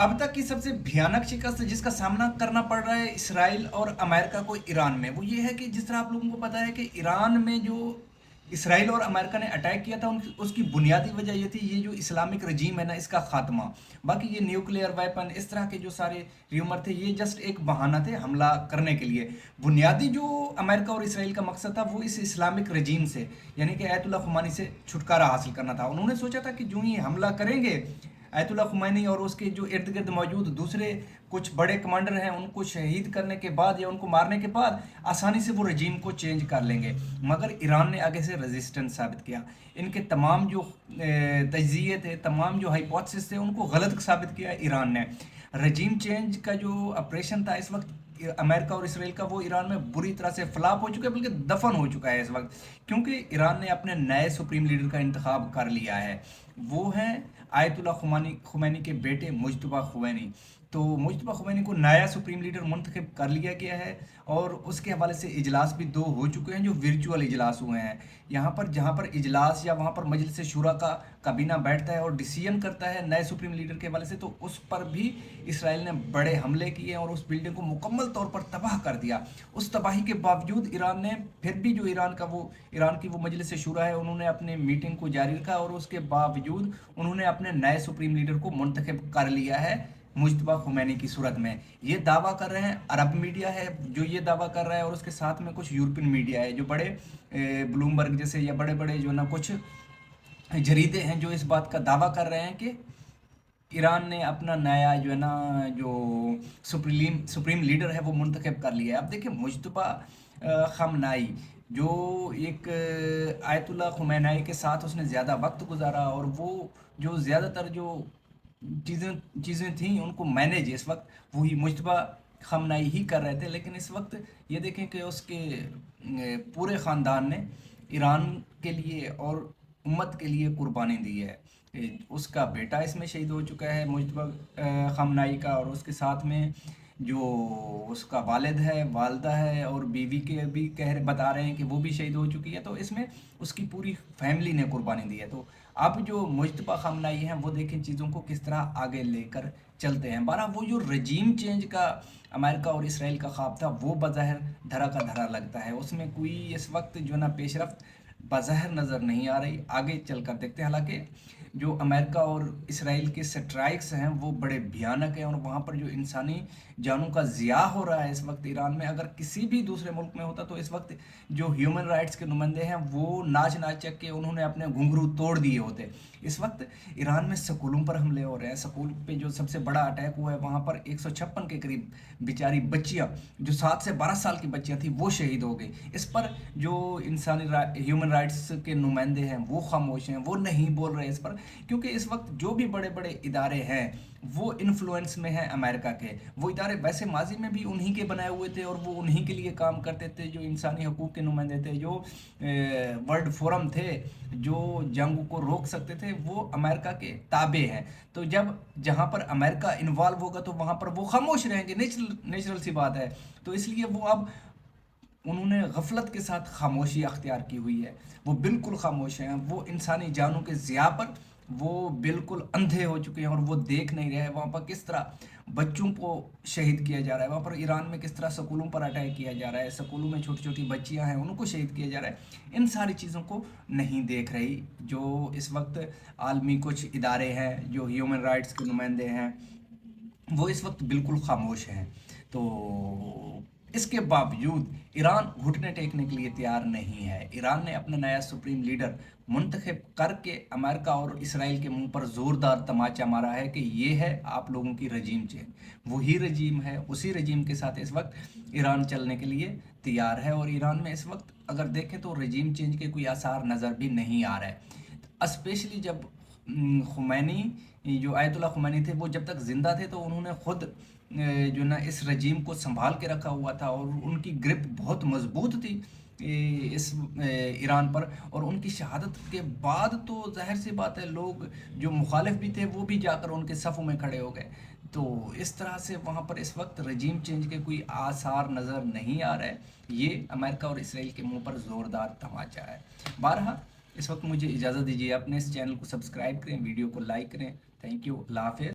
अब तक की सबसे भयानक शिकस्त जिसका सामना करना पड़ रहा है इसराइल और अमेरिका को ईरान में, वो ये है कि जिस तरह आप लोगों को पता है कि ईरान में जो इसराइल और अमेरिका ने अटैक किया था उसकी बुनियादी वजह ये थी, ये जो इस्लामिक रजीम है ना, इसका खात्मा। बाकी ये न्यूक्लियर वेपन इस तरह के जो सारे र्यूमर थे, ये जस्ट एक बहाना थे हमला करने के लिए। बुनियादी जो अमेरिका और इसराइल का मकसद था वो इस इस्लामिक रजीम से, यानी कि आयतुल्ला खुमानी से छुटकारा हासिल करना था। उन्होंने सोचा था कि जो ये हमला करेंगे, आयतुल्ला खुमैनी और उसके जो इर्द गिर्द मौजूद दूसरे कुछ बड़े कमांडर हैं, उनको शहीद करने के बाद या उनको मारने के बाद आसानी से वो रजीम को चेंज कर लेंगे। मगर ईरान ने आगे से रेजिस्टेंस साबित किया। इनके तमाम जो तज्जिए थे, तमाम जो हाइपोथेसिस थे, उनको गलत साबित किया ईरान ने। रजीम चेंज का जो ऑपरेशन था इस वक्त अमेरिका और इसराइल का, वो ईरान में बुरी तरह से फ्लॉप हो चुका है, बल्कि दफन हो चुका है इस वक्त। क्योंकि ईरान ने अपने नए सुप्रीम लीडर का इंतखाब कर लिया है। वो हैं आयतुल्ला खुमैनी के बेटे मुज्तबा खुमैनी। तो मुज्तबा खुमैनी को नया सुप्रीम लीडर मुंतखब कर लिया गया है, और उसके हवाले से इजलास भी 2 हो चुके हैं जो वर्चुअल इजलास हुए हैं। यहाँ पर जहाँ पर इजलास या वहाँ पर मजलिस शूरा का काबीना बैठता है और डिसीजन करता है नए सुप्रीम लीडर के हवाले से, तो उस पर भी इसराइल ने बड़े हमले किए और उस बिल्डिंग को मुकम्मल तौर पर तबाह कर दिया। उस तबाही के बावजूद ईरान ने फिर भी जो ईरान की वो मजलिस शूरा है, उन्होंने अपने मीटिंग को जारी रखा और उसके बावजूद उन्होंने अपने नए सुप्रीम लीडर को मुंतखब कर लिया है मुज्तबा खुमैनी की सूरत में। ये दावा कर रहे हैं, अरब मीडिया है जो ये दावा कर रहा है, और उसके साथ में कुछ यूरोपियन मीडिया है जो बड़े ब्लूमबर्ग जैसे या बड़े बड़े जो ना कुछ जरीदे हैं जो इस बात का दावा कर रहे हैं कि ईरान ने अपना नया जो है ना जो सुप्रीम लीडर है वो मुंतखब कर लिया है। अब देखिए, मुज्तबा खमनाई जो एक आयतुल्ला खुमैनी के साथ उसने ज़्यादा वक्त गुजारा, और वो जो ज़्यादातर जो चीज़ें थी उनको मैनेज इस वक्त वही मुज्तबा खमनाई ही कर रहे थे। लेकिन इस वक्त ये देखें कि उसके पूरे ख़ानदान ने ईरान के लिए और उम्मत के लिए कुर्बानी दी है। उसका बेटा इसमें शहीद हो चुका है मुज्तबा खमनाई का, और उसके साथ में जो उसका वालिद है, वालदा है, और बीवी के भी बता रहे हैं कि वो भी शहीद हो चुकी है। तो इसमें उसकी पूरी फैमिली ने कुर्बानी दी है। तो अब जो मुज्तबा खमनाई हैं वो देखें चीज़ों को किस तरह आगे लेकर चलते हैं। बारह वो जो रजीम चेंज का अमेरिका और इसराइल का ख्वाब था वो बज़ाहिर धरा का धरा लगता है, उसमें कोई इस वक्त जो ना पेशरफ्त बज़ाहिर नज़र नहीं आ रही। आगे चलकर देखते हैं। हालांकि जो अमेरिका और इसराइल के स्ट्राइक्स हैं वो बड़े भयानक हैं, और वहाँ पर जो इंसानी जानों का ज़िया हो रहा है इस वक्त ईरान में, अगर किसी भी दूसरे मुल्क में होता तो इस वक्त जो ह्यूमन राइट्स के नुमाइंदे हैं वो नाच नाच के उन्होंने अपने घुंघरू तोड़ दिए होते। इस वक्त ईरान में स्कूलों पर हमले हो रहे हैं। स्कूल पे जो सबसे बड़ा अटैक हुआ है वहाँ पर 156 के करीब बेचारी बच्चियाँ, जो 7 से 12 साल की बच्चियाँ थी, वो शहीद हो गई। इस पर जो इंसानी ह्यूमन राइट्स के नुमाइंदे हैं वो खामोश हैं, वो नहीं बोल रहे इस पर, क्योंकि इस वक्त जो भी बड़े बड़े इदारे हैं वो इन्फ्लुएंस में हैं अमेरिका के। वो इदारे वैसे माजी में भी उन्हीं के बनाए हुए थे, और वो उन्हीं के लिए काम करते थे। जो इंसानी हकूक़ के नुमाइंदे थे, जो वर्ल्ड फोरम थे, जो जंग को रोक सकते थे, वो अमेरिका के ताबे हैं। तो जब जहाँ पर अमेरिका इन्वॉल्व होगा तो वहाँ पर वो खामोश रहेंगे, नेचुरल सी बात है। तो इसलिए वो अब उन्होंने गफलत के साथ खामोशी अख्तियार की हुई है। वो बिल्कुल खामोश हैं। वो इंसानी जानों के ज़िया पर वो बिल्कुल अंधे हो चुके हैं, और वो देख नहीं रहे हैं वहाँ पर किस तरह बच्चों को शहीद किया जा रहा है। वहाँ पर ईरान में किस तरह स्कूलों पर अटैक किया जा रहा है, स्कूलों में छोटी छोटी बच्चियाँ हैं उनको शहीद किया जा रहा है। इन सारी चीज़ों को नहीं देख रही जो इस वक्त आलमी कुछ इदारे हैं, जो ह्यूमन राइट्स के नुमाइंदे हैं, वो इस वक्त बिल्कुल खामोश हैं। तो इसके बावजूद ईरान घुटने टेकने के लिए तैयार नहीं है। ईरान ने अपना नया सुप्रीम लीडर मुंतखब करके अमेरिका और इसराइल के मुंह पर ज़ोरदार तमाचा मारा है कि ये है आप लोगों की रजीम चेंज। वही रजीम है, उसी रजीम के साथ इस वक्त ईरान चलने के लिए तैयार है। और ईरान में इस वक्त अगर देखें तो रजीम चेंज के कोई आसार नज़र भी नहीं आ रहा है। स्पेशली जब खुमैनी जो आयतुल्ला खुमैनी थे वो जब तक ज़िंदा थे तो उन्होंने ख़ुद जो ना इस रजीम को संभाल के रखा हुआ था, और उनकी ग्रिप बहुत मजबूत थी इस ईरान पर। और उनकी शहादत के बाद तो जाहिर सी बात है लोग जो मुखालिफ भी थे वो भी जाकर उनके सफ़ों में खड़े हो गए। तो इस तरह से वहाँ पर इस वक्त रजीम चेंज के कोई आसार नज़र नहीं आ रहा है। ये अमेरिका और इसराइल के मुंह पर ज़ोरदार तमाचा है। बारहा इस वक्त मुझे इजाज़त दीजिए, अपने इस चैनल को सब्सक्राइब करें, वीडियो को लाइक करें। थैंक यू, अल्लाह हाफ़िज़।